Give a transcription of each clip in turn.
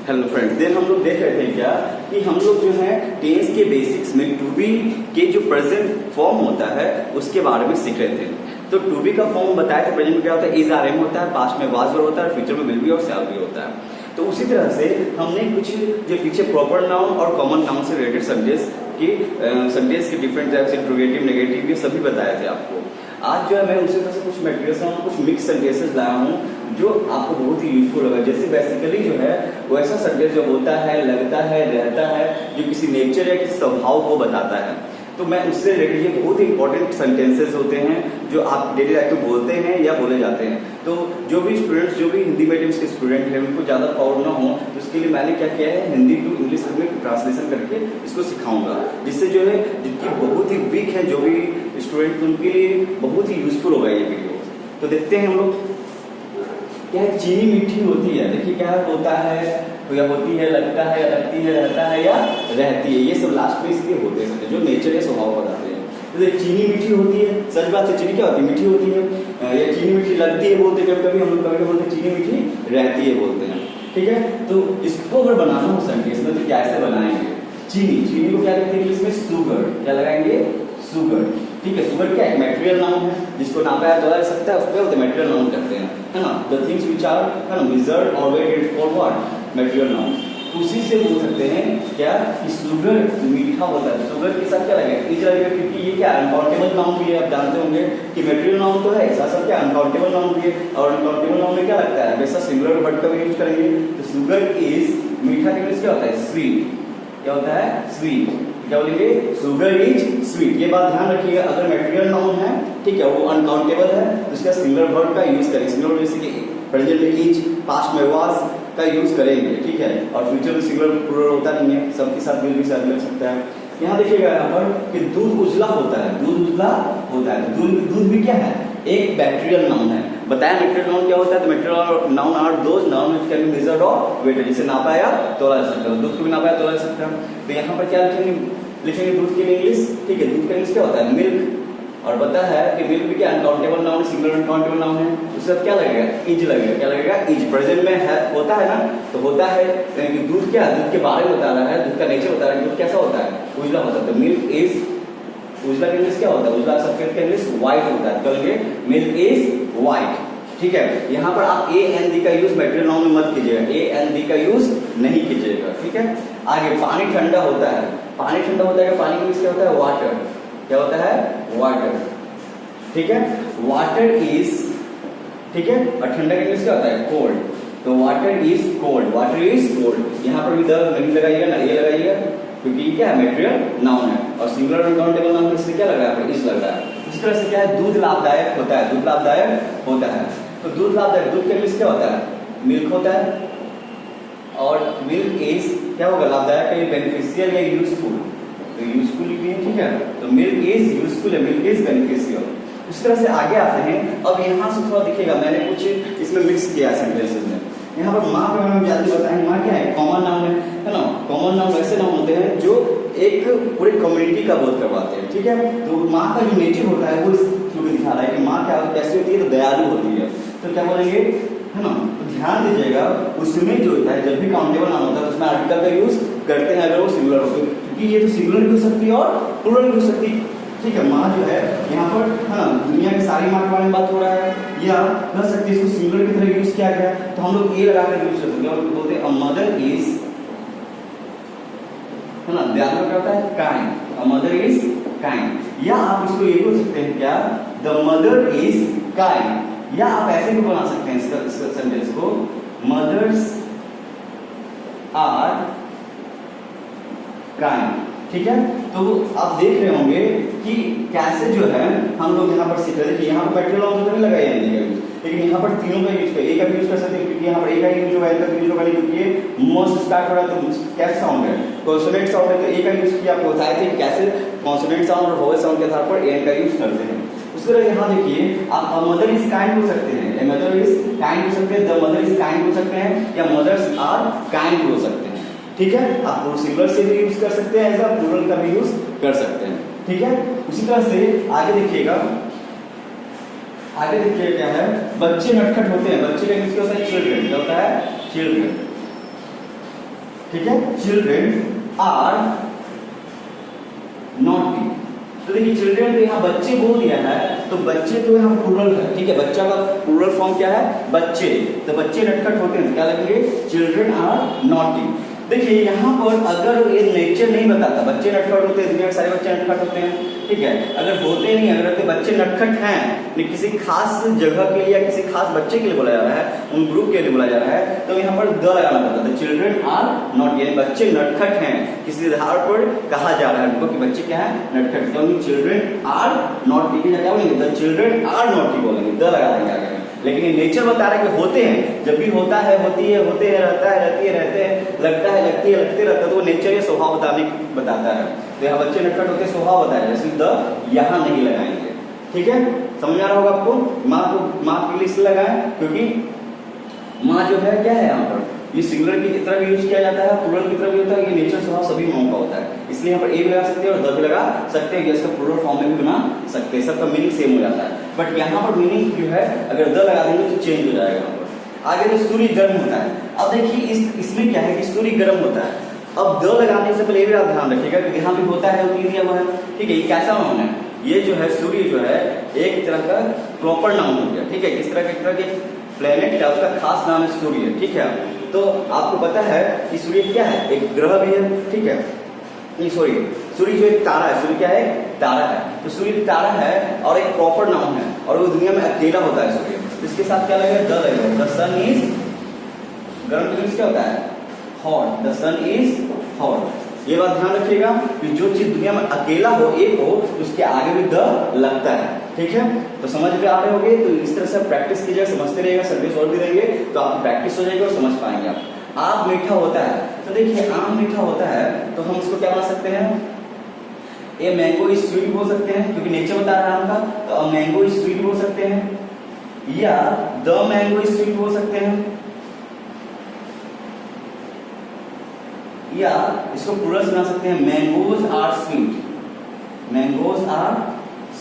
Hello friends, then हम लोग देख रहे थे क्या कि हम लोग जो है टेंस के बेसिक्स में टू बी के जो प्रेजेंट फॉर्म होता है उसके बारे में सीख रहे थे। तो टू बी का फॉर्म बताया था, प्रेजेंट में क्या होता है, इज आर एम होता है, पास्ट में वाज वर होता है, फ्यूचर में विल बी और शैल बी होता है। तो उसी तरह से हमने कुछ जो पीछे प्रॉपर नाउन और कॉमन नाउन से रिलेटेड सेंटेंस के डिफरेंट टाइप्स, इंट्रोगेटिव, नेगेटिव, ये सभी बताए थे आपको। आज जो है मैं उसी तरह से कुछ मटेरियल कुछ मिक्स सेंटेंसेस लाया हूँ जो आपको बहुत ही यूजफुल होगा। जैसे बेसिकली जो है वैसा सेंटेंस जो होता है, लगता है, रहता है, जो किसी नेचर या किसी स्वभाव को बताता है, तो मैं उससे रिलेटेड, ये बहुत ही इंपॉर्टेंट सेंटेंसेस होते हैं जो आप डेली लाइफ में बोलते हैं या बोले जाते हैं। तो जो भी स्टूडेंट्स, जो भी हिंदी मीडियम के स्टूडेंट हैं, उनको ज़्यादा पावर ना हो, तो उसके लिए मैंने क्या किया है, हिंदी टू इंग्लिश में ट्रांसलेशन करके इसको सिखाऊंगा, जिससे जो है जिनकी बहुत ही वीक है जो भी स्टूडेंट, उनके लिए बहुत ही यूजफुल होगा ये वीडियो। तो देखते हैं हम लोग क्या है। चीनी मीठी होती है, देखिए क्या होता है, या होती है, लगता है, लगती है, रहता है या रहती है, ये सब लास्ट में इसलिए होते हैं जो नेचर या स्वभाव बताते हैं। तो चीनी मीठी होती है, सच बात है, चीनी क्या होती है, मीठी होती है, या चीनी मीठी लगती है बोलते हैं, कभी हम लोग कभी बोलते हैं चीनी मीठी रहती है बोलते हैं, ठीक है। तो इसको अगर बनाना हो सेंटेंस में तो कैसे बनाएंगे, चीनी को क्या कहते हैं, इसमें शुगर, क्या लगाएंगे, शुगर, ठीक है। शुगर क्या है, मटेरियल नाउन है, जिसको नापा या तोला जा सकता है, उसको मटेरियल नाउन कहते हैं, है ना। द थिंग्स व्हिच आर, है ना, मेजर्ड और waited for what, material noun. उसी से बोल सकते हैं क्या कि शुगर मीठा होता है, शुगर के साथ क्या लगेगा, इज लगेगा, क्योंकि ये क्या अनकाउंटेबल नाउन भी है। आप जानते होंगे कि मटेरियल नाउन तो है, साथ क्या अनकाउंटेबल नाउन भी है, और अनकाउंटेबल नाउन में क्या लगता है, वैसा सिंगुलर वर्ड का भी यूज करेंगे। तो शुगर इज, मीठा के क्या होता है, स्वीट, क्या होता है, स्वीट, क्या बोलेंगे, शुगर इज स्वीट। ये बात ध्यान रखिएगा, अगर मटेरियल नाउन है, ठीक है, वो अनकाउंटेबल है, तो उसका सिंगुलर वर्ड का यूज करेंगे। सिंगुलर जैसे कि प्रेजेंट में इज, पास्ट में वाज का यूज करेंगे, ठीक है। और फ्यूचर में सिंगुलर प्लूरल होता नहीं है, सबके साथ विल भी साथ लग सकता है। यहाँ देखिएगा यहाँ पर कि दूध उजला होता है, दूध उजला होता है, दूध भी क्या है, एक मटेरियल नाउन है। बताया मटेरियल नाउन क्या होता है, तो material noun are those noun which can be measured और वेटेड, जिसे नापा या तोला जा सकता है। दूध को भी नापा या तोला जा सकता है। तो यहाँ पर क्या लिखेंगे दूध के इंग्लिश, ठीक है, दूध का इंग्लिश क्या होता है, मिल्क। और पता है कि मिल्क भी क्या uncountable noun, singular uncountable noun है, उससे क्या लगेगा, इज लगेगा, क्या लगेगा, इज। प्रेजेंट में है, होता है ना, तो होता है, यानी कि दूध क्या, दूध के बारे में बता रहा है, दूध का नेचर बता रहा है, दूध कैसा होता है, उजला होता है। तो मिल्क इज, उजला का इंग्लिश क्या होता है, उजला सफेद का इंग्लिश व्हाइट होता है, तो कहेंगे मिल्क इज व्हाइट, ठीक है। यहाँ पर आप ए एन डी का यूज मटेरियल नाउन में मत कीजिएगा, ए एन डी का यूज नहीं कीजिएगा, ठीक है। आगे पानी ठंडा होता है, पानी ठंडा होता है, पानी का इंग्लिश क्या होता है, वाटर, क्या होता है, वाटर, ठीक है। वाटर इज, ठीक है, और ठंडा का इंग्लिश क्या होता है, कोल्ड। तो water is cold, water is cold. यहाँ पर भी द नहीं लगाइएगा ना, ये लगाइएगा, क्योंकि ये क्या है, मटेरियल नाउन है, और सिंगुलर अनकाउंटेबल नाउन इसलिए क्या लग रहा है, इज लग रहा है। इस तरह से क्या है, दूध लाभदायक होता है, दूध लाभदायक होता है। तो दूध लाभदायक, दूध का इंग्लिश क्या होता है, मिल्क होता है, और मिल्क इज क्या होगा, लाभदायक, बेनिफिशियल या यूजफुल, तो यूजफुल भी है, ठीक है। तो मिल्क इज यूजफुल है, मिल्क इज बेनिफिशियल। उस तरह से आगे आते हैं। अब यहाँ से थोड़ा दिखेगा, मैंने कुछ इसमें मिक्स किया सेंटेंसेस में। यहाँ पर माँ के बारे में जल्दी बताएं, माँ क्या है, कॉमन नाउन है ना। कॉमन नाउन वैसे नाउन होते हैं जो एक पूरी कम्युनिटी का बोध करवाते हैं, ठीक है। तो माँ का जो नेचर होता है वो इसको दिखा रहा है कि माँ क्या कैसी होती है, तो दयालु होती है। तो क्या बोलेंगे, है ना, तो ध्यान दीजिएगा, उसमें जो होता है, जब भी काउंटेबल नाउन होता है उसमें आर्टिकल का यूज करते हैं, अगर वो सिंगुलर होते हैं, क्योंकि ये तो सिंगुलर भी हो सकती है और प्लूरल भी हो सकती है, ठीक है। माँ जो है यहाँ पर, है ना, दुनिया की सारी माँ के बारे में बात हो रहा है, या कह सकते हैं इसको सिंगुलर की तरह यूज किया गया, तो हम लोग ए लगाकर यूज करते हैं और बोलते हैं अ मदर इज, है ना, ध्यान में क्या होता है, kind, a mother is kind. या आप इसको ये बोल सकते हैं क्या, द मदर इज काइंड। या आप ऐसे भी बना सकते हैं इसका सेंटेंस को, मदर्स आर काइंड, ठीक है। तो आप देख रहे होंगे कि कैसे जो है हम लोग यहाँ पर सीख रहे थे कि यहाँ पर मटेरियल नाउन तो नहीं लगाया है, लेकिन यहाँ पर तीनों का यूज कर, ए का भी यूज कर सकते हैं, क्योंकि यहाँ पर ए का यूज होगा, का यूज होगा, क्योंकि ये मोस्ट स्टार्ट हो रहा है, तो कैसा साउंड है, कॉन्सोनेंट साउंड है, तो ए का यूज किया। आपको बताए थे कैसे कॉन्सोनेंट साउंड और वोवेल साउंड के आधार पर ए का यूज करते हैं। उस तरह यहाँ देखिए, आप अ मदर इज काइंड बोल सकते हैं, ए मदर इज काइंड बोल सकते हैं, द मदर इज काइंड बोल सकते हैं, या मदर्स आर काइंड बोल सकते हैं, ठीक है। आप सिंगुलर से भी यूज कर सकते हैं, ऐसा प्लूरल का भी यूज कर सकते हैं, ठीक है। उसी तरह से आगे देखिएगा, आगे देखिए क्या है, बच्चे नटखट होते हैं, बच्चे का इंग्लिश क्या होता है, चिल्ड्रन, क्या होता है, चिल्ड्रन, ठीक है, चिल्ड्रेन आर नॉटी। तो देखिए चिल्ड्रेन तो यहाँ बच्चे बोल दिया है, तो बच्चे तो यहाँ प्लूरल है, ठीक है, बच्चा का प्लूरल फॉर्म क्या है, बच्चे। तो बच्चे नटखट होते हैं, क्या लगेंगे, चिल्ड्रेन आर नॉटी। देखिए यहाँ पर अगर ये नेचर नहीं बताता, बच्चे नटखट होते हैं, दुनिया में सारे बच्चे नटखट होते हैं, ठीक है, अगर होते नहीं, अगर तो बच्चे नटखट हैं, किसी खास जगह के लिए या किसी खास बच्चे के लिए बोला जा रहा है, उन ग्रुप के लिए बोला जा रहा है, तो यहाँ पर द लगाना पड़ता है। चिल्ड्रेन आर नॉट, यानी बच्चे नटखट हैं, किसी आधार पर कहा जा रहा है उनको कि बच्चे क्या है, नटखट। तो चिल्ड्रेन आर नॉट लिखी क्या बोलेंगे, द चिल्ड्रेन आर नॉटी बोलेंगे, द लगा देंगे आगे। लेकिन ये नेचर बता रहा है कि होते हैं, जब भी होता है, होती है, होते हैं, रहता है, रहती है, रहते हैं, लगता है, लगती है, लगते रहता है, तो वो नेचर या स्वभाव बताता है। तो यहाँ बच्चे नटखट होते हैं, स्वभाव बताया, जैसे द यहाँ नहीं लगाएंगे, ठीक है, समझ आ रहा होगा आपको। माँ के लिए इसलिए लगाए क्योंकि माँ जो है क्या है, यहाँ पर ये सिंगुलर की तरह भी यूज किया जाता है, प्लूरल की तरह भी होता है, ये नेचर स्वभाव सभी माओ का होता है, इसलिए यहाँ पर ए भी लगा सकते हैं और द भी लगा सकते हैं, इसका प्लूरल फॉर्म में भी बना सकते हैं, सबका मीनिंग सेम हो जाता है। बट यहाँ पर मीनिंग जो है अगर द लगा देंगे तो चेंज हो जाएगा। यहाँ पर आगे जो सूर्य गर्म होता है, अब देखिए इसमें क्या है कि सूर्य गर्म होता है। अब द लगाने से पहले भी आप ध्यान रखिएगा कि यहाँ भी होता है, वो दिया हुआ है, ठीक है, ये कैसा नाउन है, ये जो है सूर्य जो है एक तरह का प्रॉपर नाउन हो गया, ठीक है, किस तरह के प्लेनेट का उसका खास नाम है सूर्य, ठीक है। तो आपको पता है कि सूर्य क्या है, एक ग्रह भी है, ठीक है, सूर्य जो एक तारा है, सूर्य क्या है, तारा है, तो सूर्य तारा है और एक प्रॉपर नाउन है, और वो दुनिया में अकेला होता है सूर्य। इसके साथ क्या लगेगा, द लगेगा, द सन इज गर्म, तो क्या होता है, hot, the sun is hot. ये बात ध्यान रखिएगा कि जो चीज दुनिया में अकेला हो, एक हो, उसके आगे भी द लगता है, ठीक है। तो समझ में आ रहे होंगे, तो इस तरह से प्रैक्टिस कीजिएगा, समझते रहिएगा, सर्विस और भी देंगे तो आप प्रैक्टिस हो जाएगी और समझ पाएंगे आप। आम मीठा होता है, तो देखिए आम मीठा होता है तो हम उसको क्या बना सकते हैं, ए मैंगो इज स्वीट बोल सकते हैं, क्योंकि नेचर बता रहा है आम का, तो मैंगो इज स्वीट बोल सकते हैं, या द मैंगो इज स्वीट बोल सकते हैं, या इसको प्लूरल बना सकते हैं, mangoes are sweet, mangoes are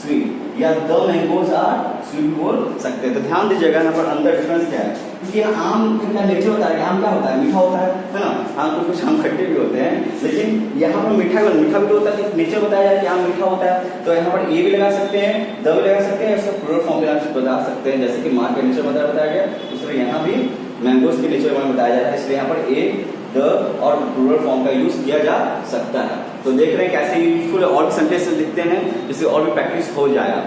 sweet, या द मैंगोज आर स्वीट बोल सकते हैं। तो ध्यान दीजिएगा यहाँ पर अंदर डिफरेंस क्या है, क्योंकि आम का नेचर होता है, आम क्या होता है, मीठा होता है ना, आम तो कुछ आम खट्टे भी होते हैं, लेकिन यहाँ पर मीठा भी तो होता है, नेचर बताया जाए कि आम मीठा होता है, तो यहाँ पर ए भी लगा सकते हैं, द भी लगा सकते हैं, इसका प्लूरल फॉर्म भी बता सकते हैं, जैसे कि माँ के नेचर बताया गया, इसलिए यहाँ भी मैंगोज के नेचर में बताया जा रहा है, इसलिए यहाँ पर ए द और प्लूरल फॉर्म का यूज किया जा सकता है। तो देख रहे हैं कैसे यूजफुल और भी सेंटेंस लिखते हैं, जिससे और भी प्रैक्टिस हो जाएगा।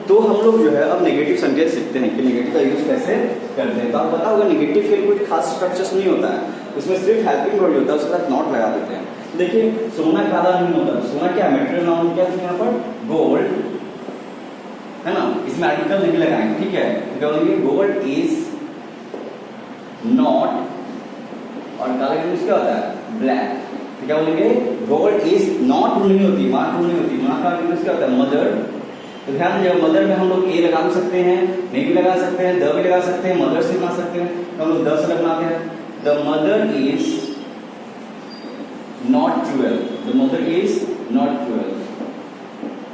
तो हम लोग जो है अब नेगेटिव सेंटेंस सीखते हैं कि नेगेटिव का यूज कैसे करते हैं। तो आपको पता होगा नेगेटिव के लिए कोई खास स्ट्रक्चर्स नहीं होता है, उसमें सिर्फ हेल्पिंग वर्ड होता है, उसके साथ नॉट लगा देते हैं। देखिए सोना काला नहीं होता, सोना क्या मेटेरियल नाउन क्या है, यहाँ पर गोल्ड है ना, इसमें आर्टिकल नहीं लगाएंगे, ठीक है, तो क्या बोलेंगे, गोल्ड इज नॉट, और काला का यूज क्या होता है, ब्लैक, तो क्या बोलेंगे, गोल्ड इज नॉट नहीं होती, माँ नहीं होती, माँ का यूज क्या होता है, मदर। तो ध्यान दीजिए मदर में हम लोग ए लगा सकते हैं, नहीं भी लगा सकते हैं, द भी लगा सकते हैं, मदर से बना सकते हैं, तो हम लोग द से लगाते हैं, the mother is not cruel, the mother is not cruel,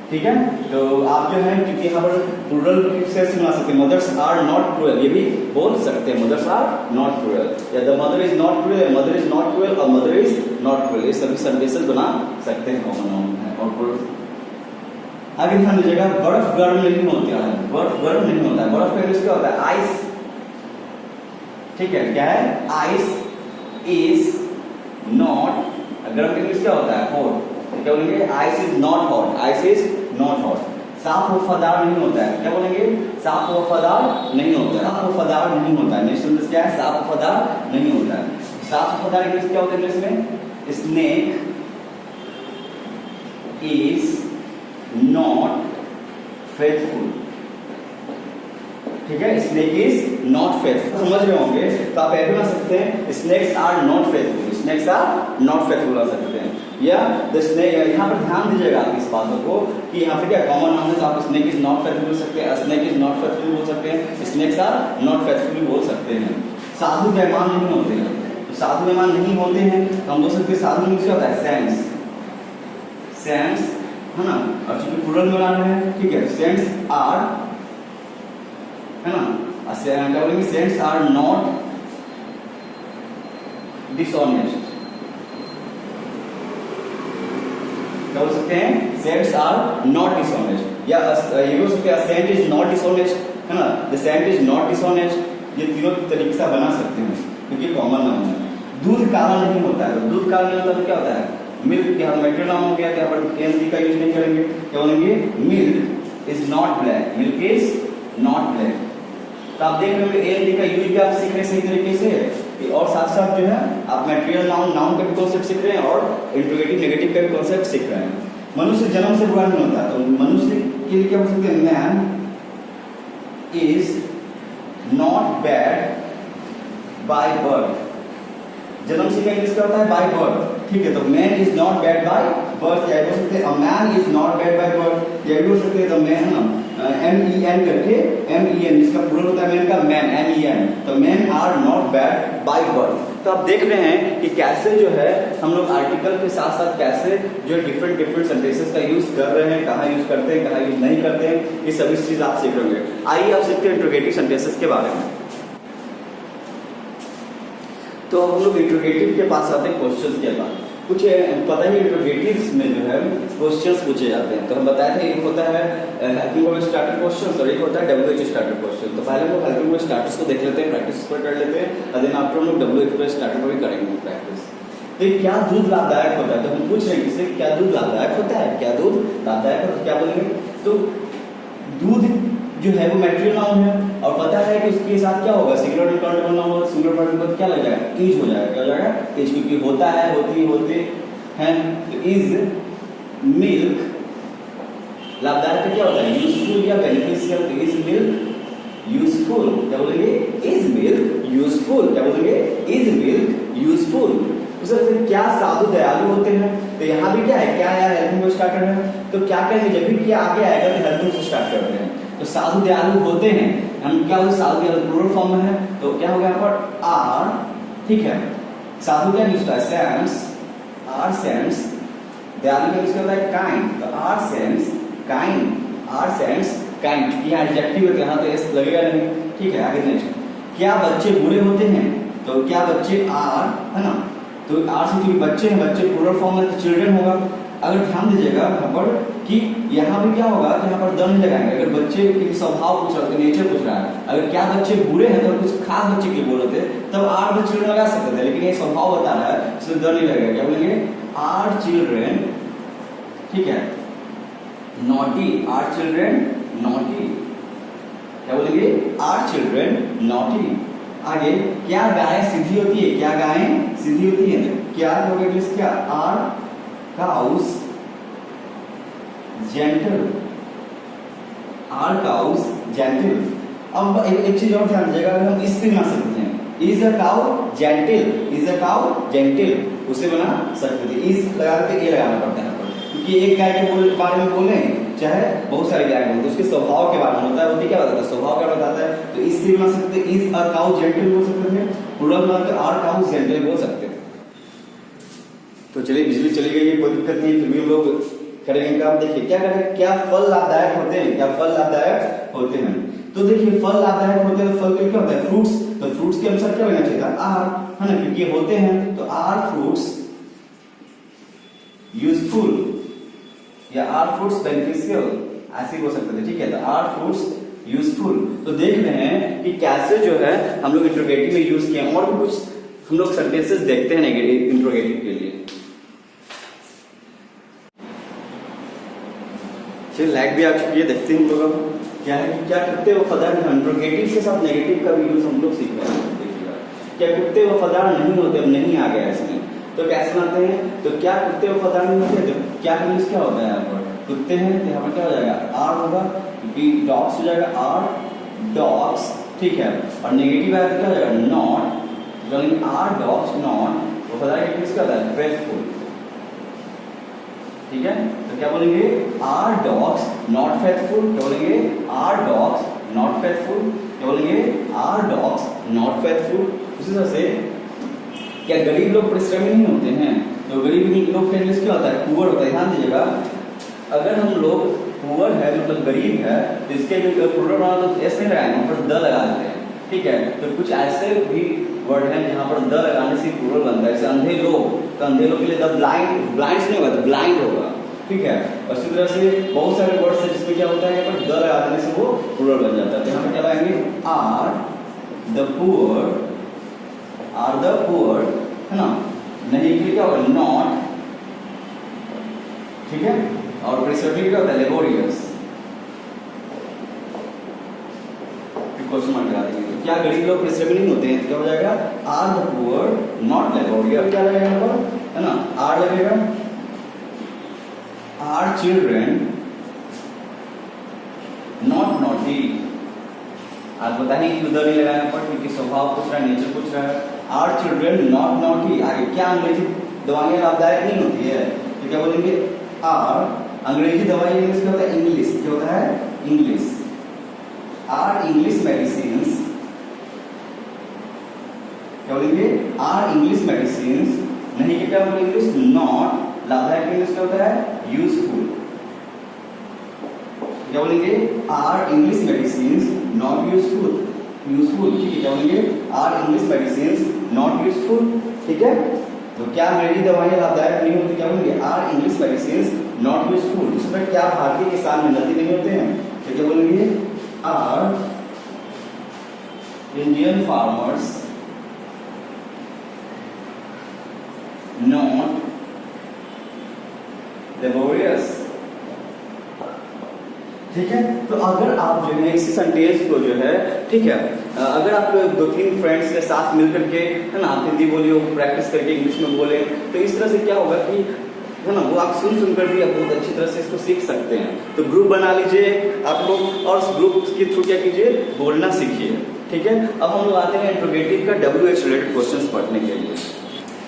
ठीक है। तो आप जो है क्योंकि यहाँ पर प्लूरल से बना सकते हैं, मदर्स आर नॉट क्रूएल, ये भी बोल सकते हैं, मदर्स आर नॉट क्रूएल, या the mother is not cruel, mother is not cruel, और मदर इज नॉट क्रूएल, ये सभी सेंटेंसेस बना सकते हैं कॉमन नाउन है। और आगे ध्यान दीजिएगा, बर्फ गर्म नहीं होता है, बर्फ गर्म नहीं होता है, बर्फ का यूज क्या होता है, आइस, ठीक है, क्या है, आइस इज नॉट, गर्म का यूज क्या होता है, हॉट, क्या बोलेंगे, ice is not hot, ice is not hot. साफ वफादार नहीं होता है, क्या बोलेंगे, साफ वफादार नहीं होता है, साफ वफादार नहीं होता है, नेक्स्ट सेंटेंस क्या है, साफ वफादार नहीं होता है। साफ वफादार इंग्लिश क्या होता है इंग्लिश में, स्नेक इज नॉट फेथफुल, ठीक है, स्नेक इज नॉट फेथफुल, समझ रहे होंगे। तो आप ऐसे बना सकते हैं, snakes are not faithful, snakes are not faithful बना सकते हैं, या द स्नेक, यहाँ पर ध्यान दीजिएगा आप इस बातों को कि यहाँ पे क्या कॉमन नाउन है, तो आप स्नेक इज नॉट फेथफुल बोल सकते हैं, स्नेक इज नॉट फेथफुल बोल सकते हैं, स्नेक्स आर नॉट फेथफुल बोल सकते हैं। साधु मेहमान नहीं होते हैं, तो साधु मेहमान नहीं होते हैं तो हम बोल सकते हैं साधु में क्या होता है, सेंस, सेंस है ना, और चूंकि प्लूरल में बनाना है, ठीक है, सेंस आर है ना, क्या बोलेंगे, सेंस आर नॉट डिसऑनेस्ट, क्या बोल सकते हैं, सेंट्स आर नॉट डिसऑनेस्ट, या ये बोल सकते हैं सेंट इज नॉट डिसऑनेस्ट, है ना, the saint is not dishonest. ये तीनों तरीके से बना सकते हैं क्योंकि कॉमन नाउन है। दूध काला नहीं होता है, तो दूध काला नहीं होता तो क्या होता है, मिल्क, यहाँ मेटेरियल नाउन हो गया, क्या पर एन का यूज नहीं करेंगे, क्या बोलेंगे, milk is not black, milk is not black. तो आप देख रहे हो एन का यूज भी आप सीख रहे हैं सही तरीके से, और साथ साथ जो है आप मेटेरियल नाउन, नाउन का भी कॉन्सेप्ट सीख रहे हैं और इंट्रोगेटिव नेगेटिव का भी कॉन्सेप्ट सीख रहे हैं। मनुष्य जन्म से बुरा नहीं होता, तो मनुष्य के लिए क्या बोल सकते हैं, man is not bad by birth. जन्म से का इंग्लिश क्या होता है, बाय बर्थ, ठीक है। तो man is not bad by birth, या बोल सकते हैं a man is not bad by birth, या बोल सकते हैं द मैन, MEN करके, MEN इसका प्लूरल होता है मैन का, मैन, MEN, तो man are not bad by birth. तो आप देख रहे हैं कि कैसे जो है हम लोग आर्टिकल के साथ साथ कैसे जो है डिफरेंट डिफरेंट सेंटेंसेस का यूज कर रहे हैं, कहाँ यूज करते हैं, कहाँ यूज नहीं करते हैं, ये सभी चीज आप सीख रहे होंगे। आइए आप सीखते हैं इंट्रोगेटिव सेंटेंसेस के बारे में। तो हम लोग इंट्रोगेटिव के पास आते हैं क्वेश्चंस के बाद। कुछ पता ही इंट्रोगेटिव्स में जो है क्वेश्चंस पूछे जाते हैं। तो हम बताए थे एक होता है हेल्पिंग वर्ब स्टार्टर क्वेश्चन और एक होता है WH स्टार्टर क्वेश्चन। तो पहले हम लोग हेल्पिंग वर्ब स्टार्टर्स को देख लेते हैं, प्रैक्टिस पर कर लेते हैं, और देन आफ्टर हम लोग WH स्टार्टर पर भी करेंगे प्रैक्टिस। तो क्या दूध लाभदायक होता है, तो हम पूछ रहे हैं किससे, क्या दूध लाभदायक होता है, क्या दूध लाभदायक होता है, क्या बोलेंगे। तो दूध जो है वो मेटेरियल नाउन है, और पता है कि उसके साथ क्या होगा, सिंगुलर अनकाउंटेबल नाउन होगा, सिंगुलर पार्टिकल क्या लग जाएगा, इज हो जाएगा, क्या हो जाएगा, इज, क्योंकि होता है, होती, होते हैं। तो इज मिल्क लाभदायक क्या होता है, यूजफुल या बेनिफिशियल। तो इज मिल्क यूजफुल, क्या बोलेंगे, इज मिल्क यूजफुल, क्या बोलेंगे, इज मिल्क यूजफुल। उससे क्या साधु दयालु होते हैं, तो यहाँ भी क्या है, क्या आया, हेल्पिंग वर्ब स्टार्टर है, तो क्या करेंगे, जब भी क्या आगे आएगा तो हेल्पिंग वर्ब स्टार्ट करते हैं। तो साधु दयालु होते हैं, हम क्या होगा, साधु दयालु प्लूरल फॉर्म में है, तो क्या हो गया यहाँ पर आर, ठीक है। साधु क्या यूज होता है, सेंस, आर सेंस, दयालु का यूज होता है काइंड, तो are sense kind, are sense kind, क्योंकि यहाँ एडजेक्टिव है तो यहाँ तो एस लगेगा नहीं, ठीक है। आगे नेक्स्ट, क्या बच्चे बुरे होते हैं, तो क्या बच्चे आर, है ना, तो आर से क्योंकि बच्चे हैं, बच्चे प्लूरल फॉर्म में तो चिल्ड्रन होगा। अगर ध्यान दीजिएगा यहाँ पर कि यहाँ भी क्या होगा, यहाँ पर द नहीं लगाएंगे। अगर बच्चे के स्वभाव पूछ रहा है, नेचर पूछ रहा है, अगर क्या बच्चे बुरे हैं तो कुछ खास बच्चे के बोल रहे थे तब आर द चिल्ड्रन लगा सकते थे, लेकिन ये स्वभाव बता रहा है इसलिए द नहीं लगेगा। क्या बोलेंगे, आर चिल्ड्रन, ठीक है, नॉटी, आर चिल्ड्रन नॉटी, क्या बोलेंगे, आर चिल्ड्रन नॉटी। आगे, क्या गायें सीधी होती है, क्या गायें सीधी होती है, क्या होगा इंग्लिश, क्या are cows gentle, are cows gentle। अब एक चीज और ध्यान दीजिएगा, अगर हम इससे बना सकते हैं, is a cow gentle, is a cow gentle, उसे बना सकते थे। इस लगा के ये लगाना पड़ता है, क्योंकि एक गाय के बारे में बोले चाहे बहुत सारी गाय बोलते हैं, उसके स्वभाव के बारे में होता है, वो क्या बताता है, स्वभाव क्या बताता है। तो इससे बना सकते हैं, is a cow gentle बोल सकते थे, प्लूरल में तो are cows gentle बोल सकते थे। तो चलिए, बिजली चली गई है, कोई दिक्कत नहीं, फिर भी हम लोग करेंगे काम। देखिए क्या करेंगे, क्या फल लाभदायक होते हैं, क्या फल लाभदायक होते हैं। तो देखिए फल लाभदायक होते हैं, तो फल क्या होता है, फ्रूट्स, तो फ्रूट्स के अनुसार क्या होना चाहिए, आर, है ना, क्योंकि होते हैं तो आर फ्रूट्स यूजफुल या आर फ्रूट्स बेनिफिशियल, ऐसे हो सकते थे, ठीक है। तो आर फ्रूट्स यूजफुल। तो देख रहे हैं कि कैसे जो है हम लोग इंट्रोगेटिव में यूज किए, और भी कुछ हम लोग सेंटेंसेस देखते हैं नेगेटिव इंट्रोगेटिव के लिए। लाइट भी आ चुकी है, देखते हैं हम लोग क्या है, क्या कुत्ते वफादार नहीं, इंट्रोगेटिव के साथ नेगेटिव का भी यूज हम लोग सीख रहे हैं। देखिएगा, क्या कुत्ते वफादार नहीं होते, अब नहीं आ गया इसमें, तो कैसे बनाते हैं, तो क्या कुत्ते वफादार नहीं होते, तो क्या इंग्लिश क्या होता है, यहाँ पर कुत्ते हैं तो यहाँ पर क्या हो जाएगा, आर होगा, क्योंकि डॉग्स हो जाएगा आर डॉग्स, ठीक है। और नेगेटिव आया तो क्या हो जाएगा, नॉट, आर डॉग्स नॉट, वफादार का इंग्लिश क्या होता है, फेथफुल, ठीक है। तो क्या बोलेंगे, आर डॉग्स नॉट फेथफुल, क्या बोलेंगे, आर डॉग्स नॉट फेथफुल, क्या बोलेंगे, आर डॉग्स नॉट फेथफुल। उसी तरह से क्या गरीब लोग परिश्रमी नहीं होते हैं, तो गरीब लोग का इंग्लिश क्या होता है, पुअर होता है। ध्यान दीजिएगा, अगर हम लोग पुअर है मतलब गरीब है तो इसके जो प्लूरल बनाना तो एस नहीं लगाएंगे, वहाँ पर द लगा देते हैं, ठीक है। तो कुछ ऐसे भी वर्ड है जहाँ पर द लगाने से प्लूरल बनता है, जैसे अंधे लोग, तो अंधे लोग के लिए द ब्लाइंड, ब्लाइंड नहीं होगा तो ब्लाइंड होगा, ठीक है। और इसी तरह से बहुत सारे वर्ड्स हैं जिसमें क्या होता है, यहाँ पर द लगा देने से वो प्लूरल बन जाता है। तो यहाँ पे क्या लगाएंगे, आर द पुअर, है ना, नहीं के लिए क्या होगा, नॉट, ठीक है। और प्रिसर्वटिव क्या होता है, लेबोरियस, क्वेश्चन मार्क लगा देंगे। तो क्या गरीब लोग प्रिसर्व नहीं होते हैं, तो क्या हो जाएगा, are the poor not laborious, क्या लगेगा यहाँ पर, है ना, आर लगेगा, आर चिल्ड्रेन नॉट नॉटी। आप बताएं कि उधर नहीं लगाना पर, क्योंकि स्वभाव पूछ रहा है, नेचर पूछ रहा है। आर चिल्ड्रेन नॉट नॉटी, आगे क्या अंग्रेजी दवाइयां लाभदायक नहीं होती है, तो क्या बोलेंगे, आर अंग्रेजी दवाई इंग्लिश क्या होता है, इंग्लिश, क्या होता है, इंग्लिश, आर इंग्लिश मेडिसिन्स, क्या बोलेंगे, आर इंग्लिश मेडिसिन्स, नहीं कि क्या बोलेंगे, इंग्लिश नॉट लाभदायक, इंग्लिश क्या होता है, यूजफुल, क्या बोलेंगे, are English medicines not useful, ठीक है, क्या बोलेंगे, are English medicines not useful, ठीक है। तो क्या अंग्रेजी दवाइयां लाभदायक नहीं होती, क्या बोलेंगे, are English medicines not useful. उसमें क्या भारतीय किसान मेहनती नहीं होते हैं, तो क्या बोलेंगे, are Indian farmers not laborious, ठीक है। तो अगर आप जो है इसी सेंटेंस को जो है, ठीक है, अगर आप 2-3 फ्रेंड्स के साथ मिलकर के, है ना, आप हिंदी बोलिए, प्रैक्टिस करके इंग्लिश में बोले, तो इस तरह से क्या होगा कि, है ना, वो आप सुन कर भी आप बहुत अच्छी तरह से इसको सीख सकते हैं। तो ग्रुप बना लीजिए आप लोग, और उस ग्रुप के थ्रू क्या कीजिए, बोलना सीखिए, ठीक है। अब हम लोग आते हैं इंट्रोगेटिव का WH रिलेटेड क्वेश्चंस पढ़ने के लिए।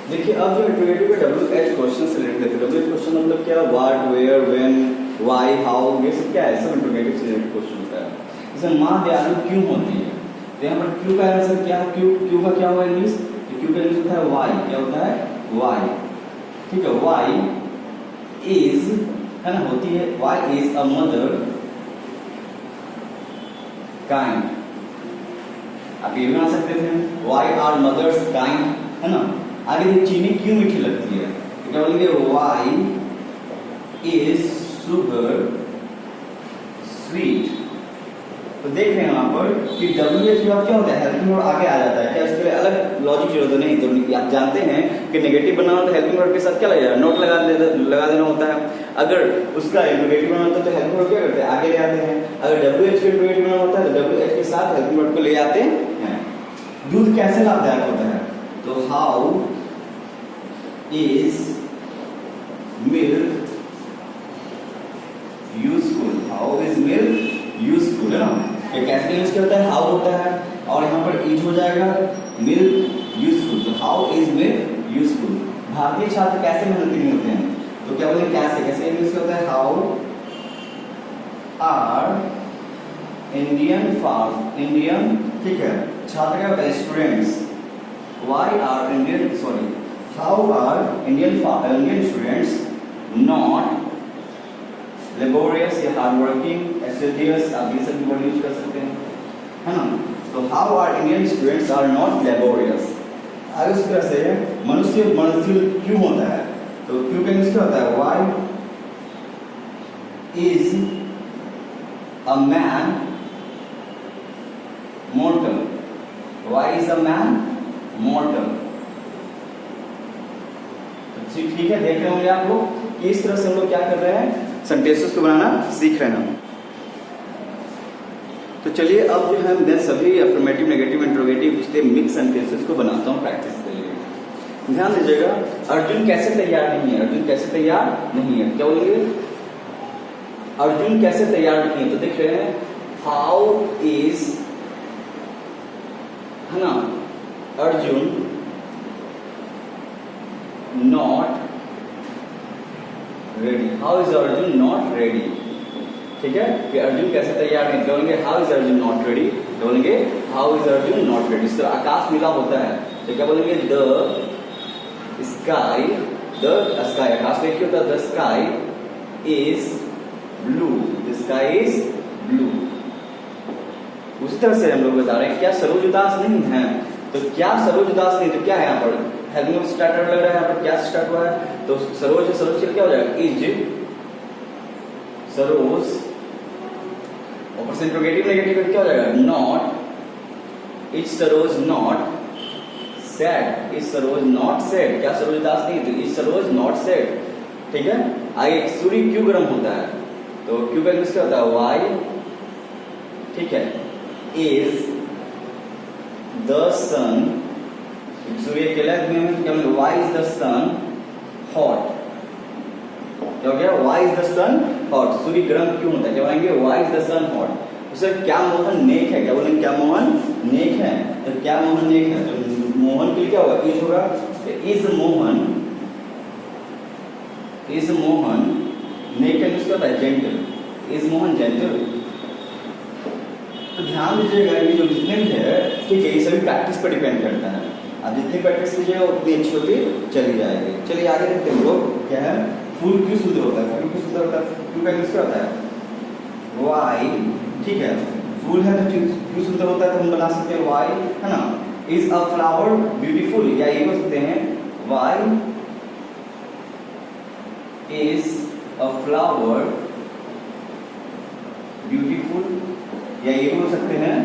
देखिए, अब जो इंट्रोगेटिव का WH क्वेश्चन से रिलेटेड है, WH क्वेश्चन मतलब क्या, what, where, when, why, how, ये सब क्या है, सब इंट्रोगेटिव से रिलेटेड क्वेश्चन होता है। जैसे माँ दयालु क्यों होती है, तो यहाँ पर क्यों का आंसर क्या है, क्यों का क्या होगा इंग्लिश, क्यों का इंग्लिश होता है वाई, क्या होता है, वाई, ठीक है। वाई इज, है ना, होती है, why is a mother kind, आप ये भी बना सकते थे, वाई आर मदर्स काइंड, है ना। आगे देखिए, चीनी क्यों मीठी लगती है, तो क्या बोलेंगे, वाई इज शुगर स्वीट। तो देख रहे हैं यहाँ पर कि WH के बाद क्या होता है, हेल्पिंग वर्ड आगे आ जाता है, क्या इसके लिए अलग लॉजिक जरूरत नहीं। तो आप जानते हैं कि नेगेटिव बनाना तो हेल्पिंग वर्ड के साथ क्या लगेगा, नोट लगा देना होता है। अगर उसका नेगेटिव बनाना होता है तो हेल्पिंग वर्ड क्या करते हैं, आगे ले आते हैं। अगर WH के नेगेटिव बनाना होता है तो WH के साथ हेल्पिंग वर्ड को ले आते हैं। दूध कैसे लाभदायक होता है, तो how is milk useful, how is milk useful, है ना। एक कैसे यूज क्या होता है, हाउ होता है, और यहाँ पर इज हो जाएगा, मिल्क यूजफुल, तो हाउ इज मिल्क यूजफुल। भारतीय छात्र कैसे मेहनती नहीं होते हैं, तो क्या बोलेंगे, कैसे इंग्लिश होता है, हाउ आर इंडियन, ठीक है, छात्र क्या होता है, students, why are Indian, sorry, how are Indian students not laborious या हार्ड वर्किंग, एस्टूडियस, आप ये सब भी वर्ड यूज कर सकते हैं, है ना। तो how are Indian students are not laborious. आगे उस तरह से मनुष्य क्यों होता है, तो क्यों का इंग्लिश क्या होता है, why is a man मॉर्टल, why is a man मॉर्टल। ठीक है, देख रहे होंगे आप लोग कि इस तरह से हम लोग क्या कर रहे हैं, सेंटेंसेस को बनाना सीख रहे हैं। तो चलिए अब जो है मैं सभी अफर्मेटिव, नेगेटिव, इंट्रोगेटिव पिछले मिक्स सेंटेंसेस को बनाता हूँ प्रैक्टिस के लिए। ध्यान दीजिएगा, अर्जुन कैसे तैयार नहीं है, अर्जुन कैसे तैयार नहीं है, क्या बोलेंगे, अर्जुन कैसे तैयार नहीं है, तो देख रहे हैं, हाउ इज, है ना, Arjun not ready, how is Arjun not ready, ठीक है। कि अर्जुन कैसे तैयार नहीं, बोलेंगे how is Arjun not ready, बोलेंगे how is Arjun not ready. इस तरह आकाश नीला होता है तो क्या बोलेंगे, द स्काई, आकाश में क्या होता है, the sky is blue, the sky is blue. उसी तरह से हम लोग बता रहे हैं, क्या सरोज उदास नहीं है, तो क्या सरोज उदास नहीं, तो क्या है यहाँ पर हेल्पिंग स्टार्टर लग रहा है, यहाँ पर क्या स्टार्ट हुआ है, तो सरोज क्या हो जाएगा, इज, सरोज, ऊपर से इंट्रोगेटिव नेगेटिव क्या हो जाएगा, not, is Saroj not sad, is Saroj not sad, क्या सरोज दास नहीं थी, इज सरोज नॉट सैड, ठीक है। आगे सूर्य क्यों गर्म होता है, तो क्यों का इंग्लिश क्या होता है, वाई, ठीक है। इज द सन, सूर्य के लिए क्या मतलब, why is the sun hot, क्या हो गया, why is the sun hot, सूर्य गर्म क्यों होता है, क्या बोलेंगे, why is the sun hot. उसे क्या मोहन नेक है, क्या बोलेंगे, क्या मोहन नेक है, तो क्या मोहन नेक है, तो मोहन के लिए क्या होगा, इज होगा, इज मोहन, इज मोहन नेक है किसका होता है, जेंटल, इज मोहन जेंटल। तो ध्यान दीजिएगा ये जो रीजनिंग है, ठीक है, ये सभी प्रैक्टिस पर डिपेंड करता है। आप जितनी प्रैक्टिस कीजिएगा उतनी अच्छी होती चली जाएगी। चलिए आगे देखते हैं लोग क्या है, फूल क्यों सुंदर होता है, फूल क्यों सुंदर होता है, क्यों का इंग्लिश क्या होता है, वाई, ठीक है। फूल है तो क्यों सुंदर होता है, तो हम बना सकते हैं वाई, है ना। इज अ फ्लावर ब्यूटीफुल, या ये बोल सकते हैं why is a flower beautiful, या ये बोल सकते हैं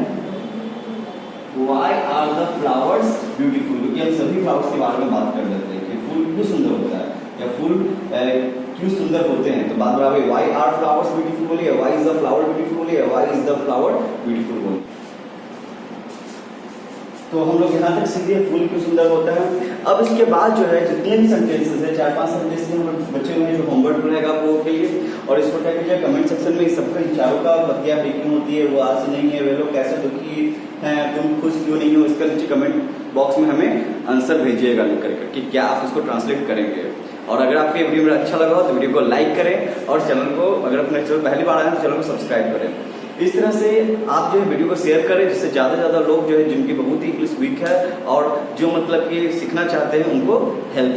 why are the flowers beautiful, क्योंकि हम सभी फ्लावर्स के बारे में बात कर लेते हैं कि फूल क्यों सुंदर होता है या फूल क्यों सुंदर होते हैं। तो बात बराबर, वाई आर फ्लावर्स ब्यूटीफुल बोलिए, why is the flower beautiful बोलिए, why is the flower beautiful बोलिए। तो हम लोग यहाँ तक सीख लिए फूल क्यों सुंदर होता है। अब इसके बाद जो है जितने भी सेंटेंसेस है, 4-5 सेंटेंसेस हम बच्चे हुए हैं जो होमवर्क रहेगा आपको के लिए, और इसको क्या कीजिए कमेंट सेक्शन में सबका चारों का बतिया क्यों होती है, वो आज नहीं है, वे लोग कैसे दुखी हैं, तुम खुश क्यों नहीं हो, इसका नीचे कमेंट बॉक्स में हमें आंसर भेजिएगा लिख करके कि क्या आप इसको ट्रांसलेट करेंगे। और अगर आपको वीडियो मेरा अच्छा लगा हो तो वीडियो को लाइक करें, और चैनल को अगर अपने चैनल पहली बार आए तो चैनल को सब्सक्राइब करें। इस तरह से आप जो है वीडियो को शेयर करें, जिससे ज़्यादा से ज़्यादा लोग जो है जिनकी बहुत ही इंग्लिश वीक है और जो मतलब कि सीखना चाहते हैं उनको हेल्प